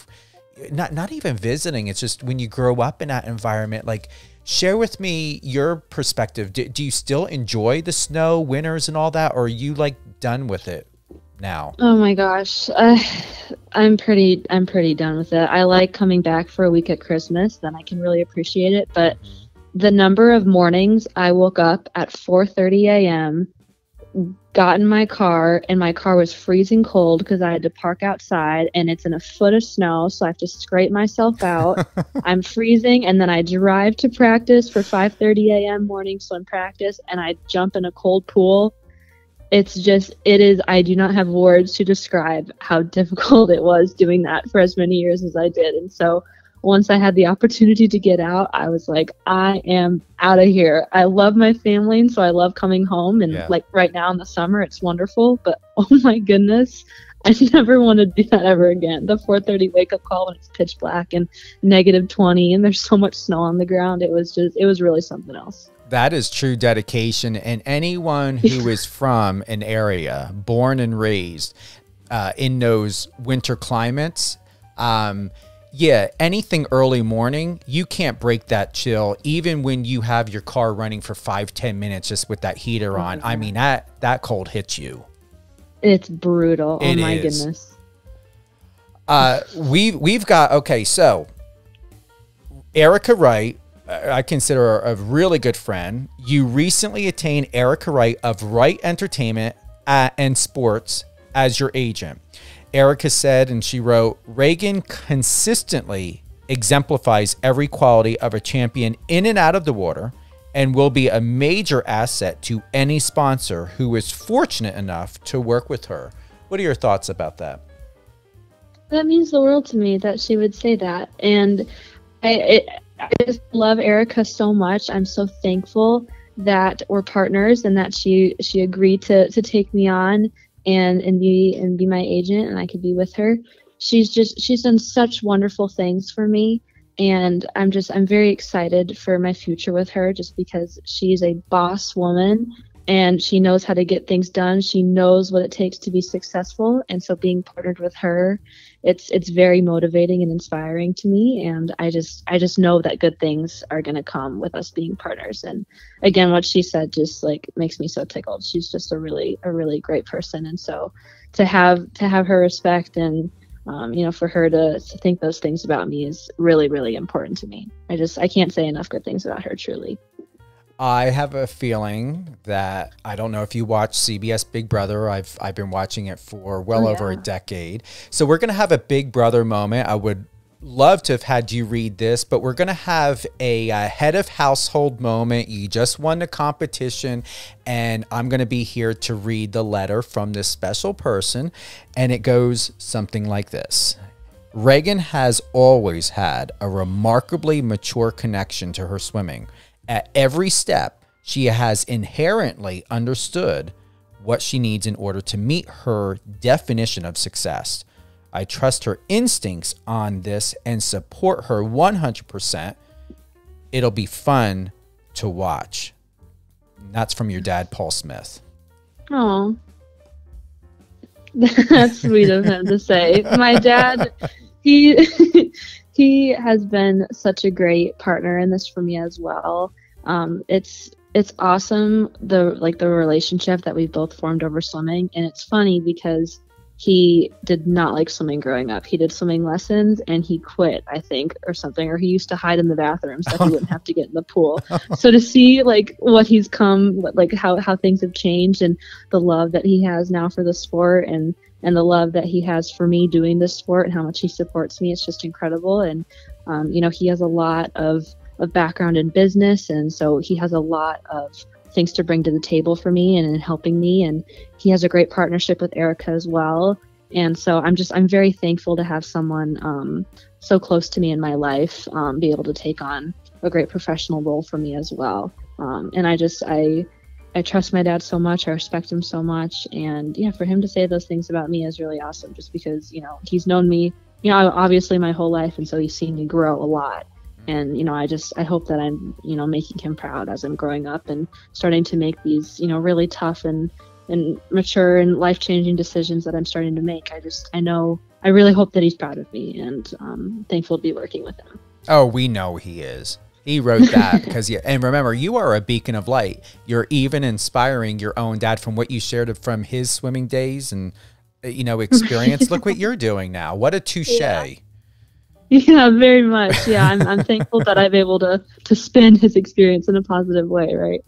not even visiting. It's just when you grow up in that environment, like share with me your perspective. Do you still enjoy the snow, winters and all that? Or are you like done with it now? Oh my gosh. I'm pretty done with it. I like coming back for a week at Christmas, then I can really appreciate it. But the number of mornings I woke up at 4:30 a.m., got in my car, and my car was freezing cold because I had to park outside, and it's in a foot of snow, so I have to scrape myself out. I'm freezing, and then I drive to practice for 5:30 a.m. morning swim practice, and I jump in a cold pool. I do not have words to describe how difficult it was doing that for as many years as I did. And so once I had the opportunity to get out, I was like, I am out of here. I love my family, and so I love coming home. And like right now in the summer, it's wonderful. But oh my goodness, I never want to do that ever again. The 4:30 wake up call when it's pitch black and -20 and there's so much snow on the ground. It was really something else. That is true dedication. And anyone who is from an area, born and raised in those winter climates, anything early morning, you can't break that chill, even when you have your car running for 5-10 minutes just with that heater on. I mean, that cold hits you. It's brutal. Oh my goodness. We've got, okay, so Erica Wright, I consider her a really good friend. You recently attained Erica Wright of Wright Entertainment and Sports as your agent. Erica said, and she wrote, Regan consistently exemplifies every quality of a champion in and out of the water and will be a major asset to any sponsor who is fortunate enough to work with her. What are your thoughts about that? That means the world to me that she would say that. And I just love Erica so much. I'm so thankful that we're partners and that she agreed to take me on and be my agent, and I could be with her. She's done such wonderful things for me, and I'm very excited for my future with her, just because she's a boss woman and she knows how to get things done. She knows what it takes to be successful, and so being partnered with her, it's very motivating and inspiring to me. And I just know that good things are going to come with us being partners. And again, what she said just like makes me so tickled. She's just a really great person, and so to have her respect and for her to think those things about me is really, really important to me. I can't say enough good things about her, truly. I have a feeling that, I don't know if you watch CBS Big Brother. I've been watching it for over a decade. So we're going to have a Big Brother moment. I would love to have had you read this, but we're going to have a head of household moment. You just won the competition, and I'm going to be here to read the letter from this special person. And it goes something like this. Regan has always had a remarkably mature connection to her swimming. At every step, she has inherently understood what she needs in order to meet her definition of success. I trust her instincts on this and support her 100%. It'll be fun to watch. And that's from your dad, Paul Smith. Oh, that's sweet of him to say. My dad, he has been such a great partner in this for me as well. It's awesome, the relationship that we've both formed over swimming. And it's funny because he did not like swimming growing up. He did swimming lessons and he quit, I think, or something, or he used to hide in the bathroom so he wouldn't have to get in the pool. So to see like what he's come, like how things have changed, and the love that he has now for the sport, and the love that he has for me doing this sport, and how much he supports me, it's just incredible. And he has a lot of background in business, and so he has a lot of things to bring to the table for me and in helping me. And he has a great partnership with Erica as well. And so I'm very thankful to have someone so close to me in my life be able to take on a great professional role for me as well. And I trust my dad so much. I respect him so much. And yeah, for him to say those things about me is really awesome, just because, he's known me, obviously my whole life. And so he's seen me grow a lot. And, I hope that I'm, making him proud as I'm growing up and starting to make these, really tough and mature and life-changing decisions that I'm starting to make. I really hope that he's proud of me, and thankful to be working with him. Oh, we know he is. He wrote that because, and remember, you are a beacon of light. You're even inspiring your own dad from what you shared from his swimming days and, experience. Look what you're doing now. What a touche. Yeah, very much. Yeah, I'm thankful that I'm able to spin his experience in a positive way, right?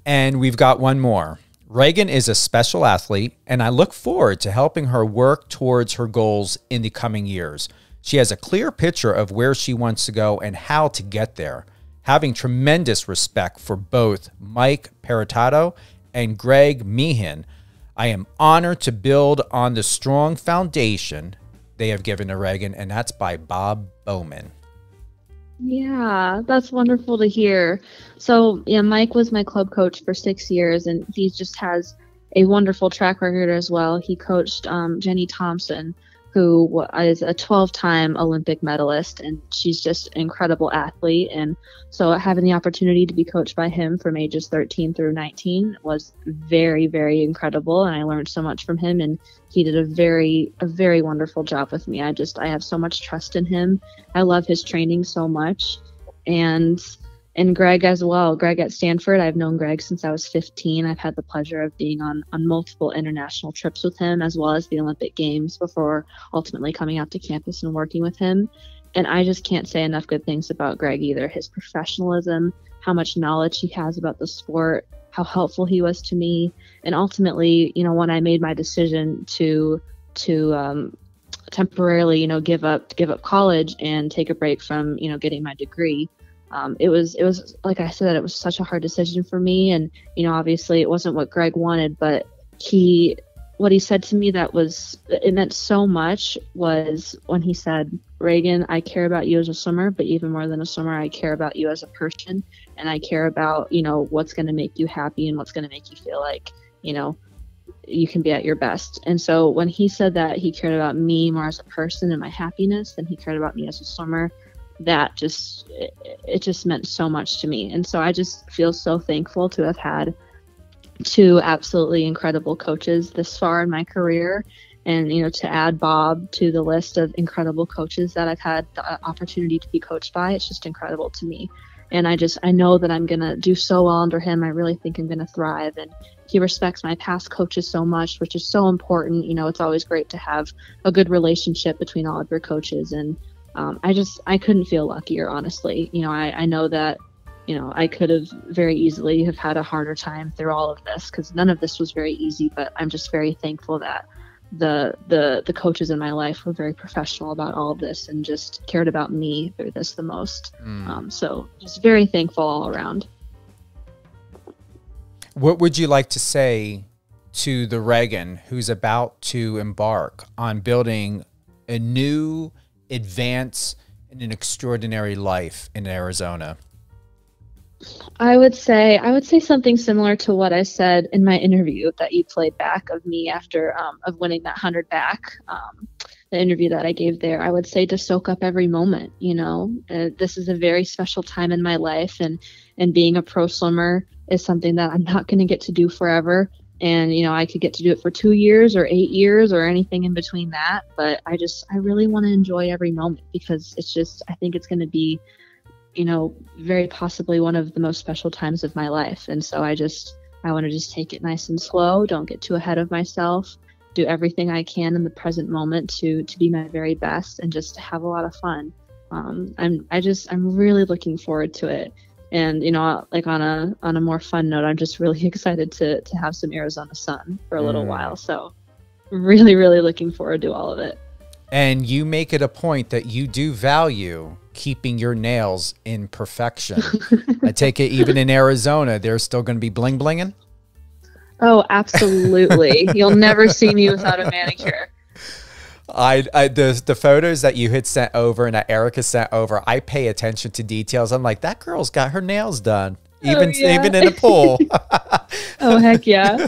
And we've got one more. Regan is a special athlete, and I look forward to helping her work towards her goals in the coming years. She has a clear picture of where she wants to go and how to get there. Having tremendous respect for both Mike Peritato and Greg Meehan, I am honored to build on the strong foundation they have given to Regan, and that's by Bob Bowman. Yeah, that's wonderful to hear. So, yeah, Mike was my club coach for 6 years, and he just has a wonderful track record as well. He coached Jenny Thompson, who is a 12-time Olympic medalist, and she's just an incredible athlete. And so having the opportunity to be coached by him from ages 13 through 19 was very, very incredible. And I learned so much from him, and he did a very wonderful job with me. I have so much trust in him. I love his training so much. And Greg as well. Greg at Stanford, I've known Greg since I was 15. I've had the pleasure of being on multiple international trips with him, as well as the Olympic Games, before ultimately coming out to campus and working with him. And I just can't say enough good things about Greg either. His professionalism, how much knowledge he has about the sport, how helpful he was to me. And ultimately, when I made my decision to temporarily, give up college and take a break from, getting my degree, it was like I said, it was such a hard decision for me. And, obviously it wasn't what Greg wanted, but what he said to me it meant so much was when he said, Regan, I care about you as a swimmer, but even more than a swimmer, I care about you as a person. And I care about, what's going to make you happy and what's going to make you feel like, you can be at your best. And so when he said that he cared about me more as a person and my happiness than he cared about me as a swimmer, that just meant so much to me. And so I just feel so thankful to have had two absolutely incredible coaches this far in my career, and to add Bob to the list of incredible coaches that I've had the opportunity to be coached by. It's just incredible to me. And I know that I'm gonna do so well under him. I really think I'm gonna thrive, and he respects my past coaches so much, which is so important. It's always great to have a good relationship between all of your coaches, and I couldn't feel luckier, honestly. I know that, I could have very easily have had a harder time through all of this, because none of this was very easy, but I'm just very thankful that the coaches in my life were very professional about all of this and just cared about me through this the most. So just very thankful all around. What would you like to say to the Regan who's about to embark on building a new advance in an extraordinary life in Arizona? I would say something similar to what I said in my interview that you played back of me after of winning that 100 back, the interview that I gave there. I would say to soak up every moment. This is a very special time in my life, and being a pro swimmer is something that I'm not going to get to do forever. And, I could get to do it for 2 years or 8 years or anything in between that. But I really want to enjoy every moment, because I think it's going to be, very possibly one of the most special times of my life. And so I want to just take it nice and slow. Don't get too ahead of myself, do everything I can in the present moment to be my very best, and just have a lot of fun. I'm really looking forward to it. And, like on a more fun note, I'm just really excited to have some Arizona sun for a little while. So really, really looking forward to all of it. And you make it a point that you do value keeping your nails in perfection. I take it even in Arizona, they're still going to be bling blinging? Oh, absolutely. You'll never see me without a manicure. The photos that you had sent over and that Erica sent over, I pay attention to details. I'm like, that girl's got her nails done, even in a pool. Oh, heck yeah.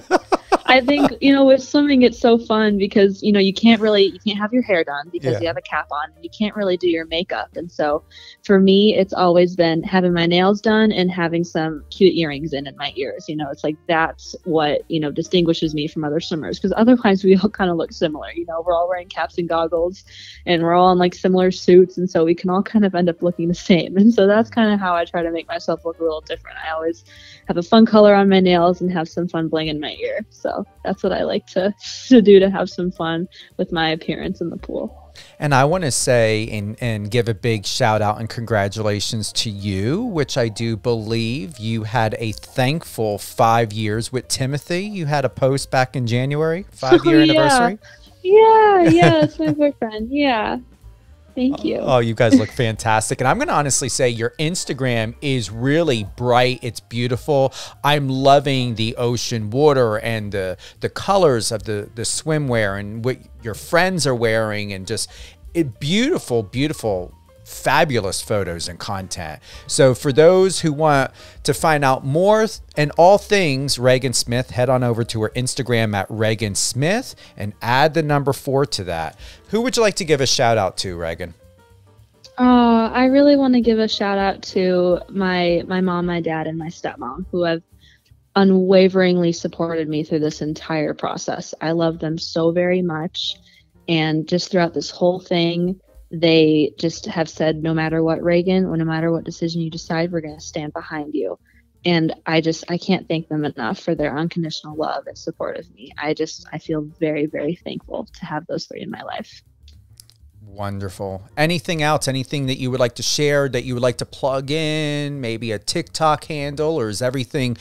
I think, with swimming, it's so fun because, you can't have your hair done because you have a cap on, and you can't really do your makeup. And so for me, it's always been having my nails done and having some cute earrings in my ears. It's like, that's what, distinguishes me from other swimmers, because otherwise we all kind of look similar. We're all wearing caps and goggles and we're all in like similar suits. And so we can all kind of end up looking the same. And so that's kind of how I try to make myself look a little different. I always have a fun color on my nails and have some fun bling in my ear. So that's what I like to do, to have some fun with my appearance in the pool. And I want to say and give a big shout out and congratulations to you, which I do believe you had a thankful 5 years with Timothy. You had a post back in January, 5-year anniversary. Yeah, that's my boyfriend. Yeah. Thank you. Oh, you guys look fantastic. And I'm going to honestly say your Instagram is really bright. It's beautiful. I'm loving the ocean water and the colors of the swimwear and what your friends are wearing, and just beautiful, beautiful, fabulous photos and content. So for those who want to find out more and all things Regan Smith, head on over to her Instagram at Regan Smith and add the number 4 to that. Who would you like to give a shout out to, Regan? I really want to give a shout out to my mom, my dad, and my stepmom, who have unwaveringly supported me through this entire process. I love them so very much. And just throughout this whole thing, they just have said, no matter what, Regan, or no matter what decision you decide, we're going to stand behind you. And I can't thank them enough for their unconditional love and support of me. I feel very, very thankful to have those 3 in my life. Wonderful. Anything else? Anything that you would like to share, that you would like to plug in? Maybe a TikTok handle, or is everything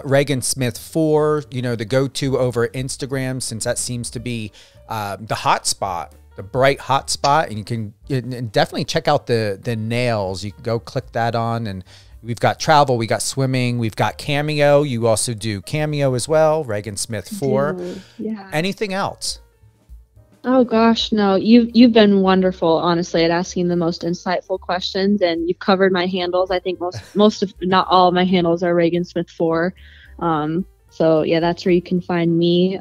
Regan Smith 4, the go-to over Instagram, since that seems to be the hot spot? The bright hot spot, and you can definitely check out the nails. You can go click that on, and we've got travel, we got swimming, we've got Cameo. You also do Cameo as well, Regan Smith 4. Yeah. Anything else? Oh gosh, no. You've been wonderful, honestly, at asking the most insightful questions, and you've covered my handles. I think most of, not all of my handles are Regan Smith 4. So yeah, that's where you can find me.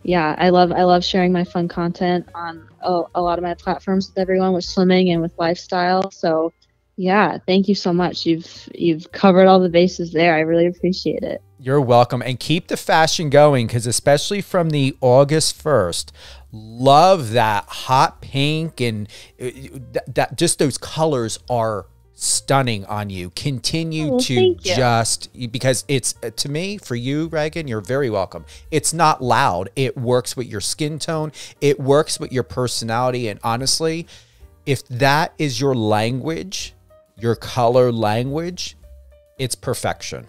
Yeah, I love sharing my fun content on a lot of my platforms with everyone, with swimming and with lifestyle. So yeah, thank you so much. You've covered all the bases there. I really appreciate it. You're welcome. And keep the fashion going, because especially from the August 1st, love that hot pink, and that just those colors are stunning on you. Continue to just, because it's, to me, for you, Regan, you're very welcome. It's not loud. It works with your skin tone. It works with your personality. And honestly, if that is your language, your color language, it's perfection.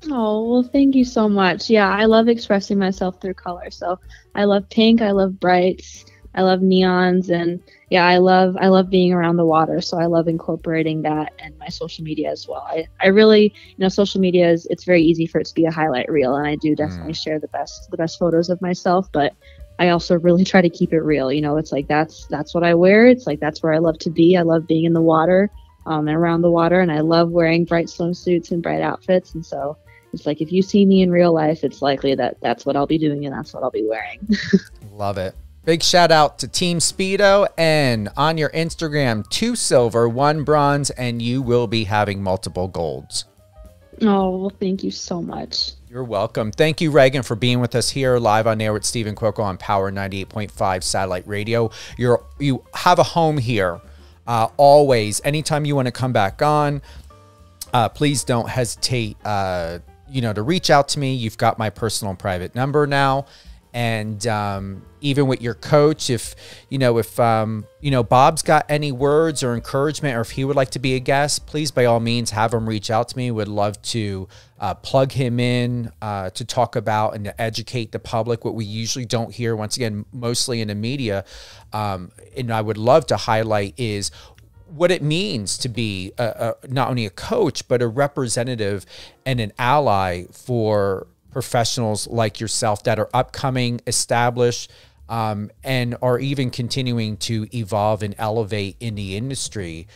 Oh, well, thank you so much. Yeah, I love expressing myself through color. So I love pink, I love brights, I love neons, and yeah, I love being around the water. So I love incorporating that in my social media as well. I really, social media it's very easy for it to be a highlight reel, and I do definitely share the best photos of myself, but I also really try to keep it real. It's like, that's what I wear. It's like, that's where I love to be. I love being in the water, and around the water, and I love wearing bright swimsuits and bright outfits. And so it's like, if you see me in real life, it's likely that that's what I'll be doing and that's what I'll be wearing. Love it. Big shout out to Team Speedo, and on your Instagram, 2 silver, 1 bronze, and you will be having multiple golds. Oh, well, thank you so much. You're welcome. Thank you, Regan, for being with us here live on air with Stephen Cuoco on Power 98.5 Satellite Radio. You have a home here. Always, anytime you want to come back on, please don't hesitate, to reach out to me. You've got my personal and private number now. And even with your coach, if Bob's got any words or encouragement, or if he would like to be a guest, please, by all means, have him reach out to me. Would love to plug him in to talk about and to educate the public, what we usually don't hear, once again, mostly in the media. And I would love to highlight is what it means to be not only a coach, but a representative and an ally for professionals like yourself that are upcoming, established, and are even continuing to evolve and elevate in the industry.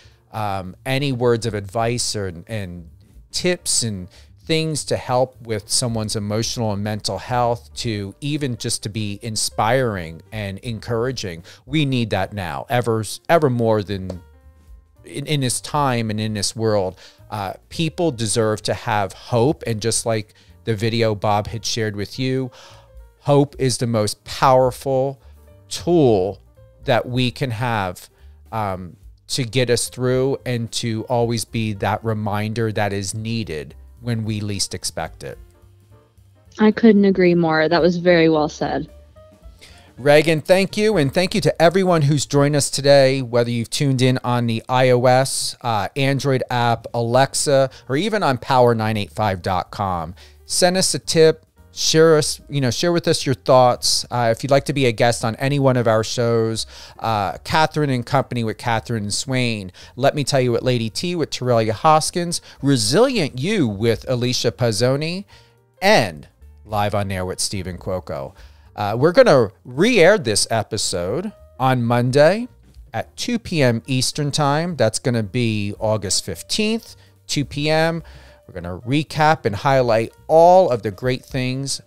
Any words of advice and tips and things to help with someone's emotional and mental health, to even just to be inspiring and encouraging. We need that now, ever more than in this time and in this world. People deserve to have hope, and just like the video Bob had shared with you, hope is the most powerful tool that we can have to get us through, and to always be that reminder that is needed when we least expect it. I couldn't agree more. That was very well said. Regan, thank you. And thank you to everyone who's joined us today, whether you've tuned in on the iOS, Android app, Alexa, or even on power985.com. Send us a tip, share with us your thoughts. If you'd like to be a guest on any one of our shows, Catherine and Company with Catherine and Swain, Let Me Tell You What Lady T with Torellia Hoskins, Resilient You with Alicia Pazzoni, and Live on Air with Stephen Cuoco. We're going to re-air this episode on Monday at 2 p.m. Eastern Time. That's going to be August 15th, 2 p.m. We're going to recap and highlight all of the great things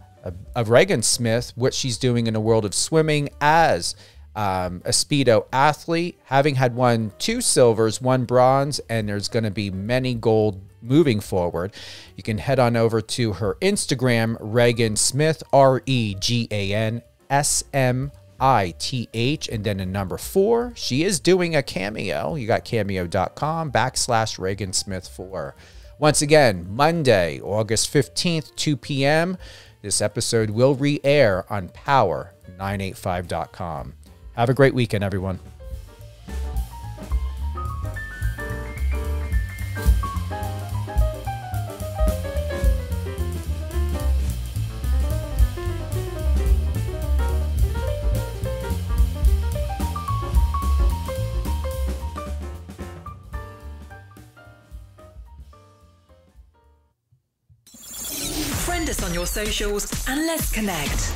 of Regan Smith, what she's doing in the world of swimming as a Speedo athlete, having had won 2 silvers, 1 bronze, and there's going to be many gold moving forward. You can head on over to her Instagram, Regan Smith, ReganSmith, and then a number 4. She is doing a cameo. You got cameo.com/Regan Smith 4. Once again, Monday, August 15th, 2 p.m. This episode will re-air on power985.com. Have a great weekend, everyone. Friend us on your socials and let's connect.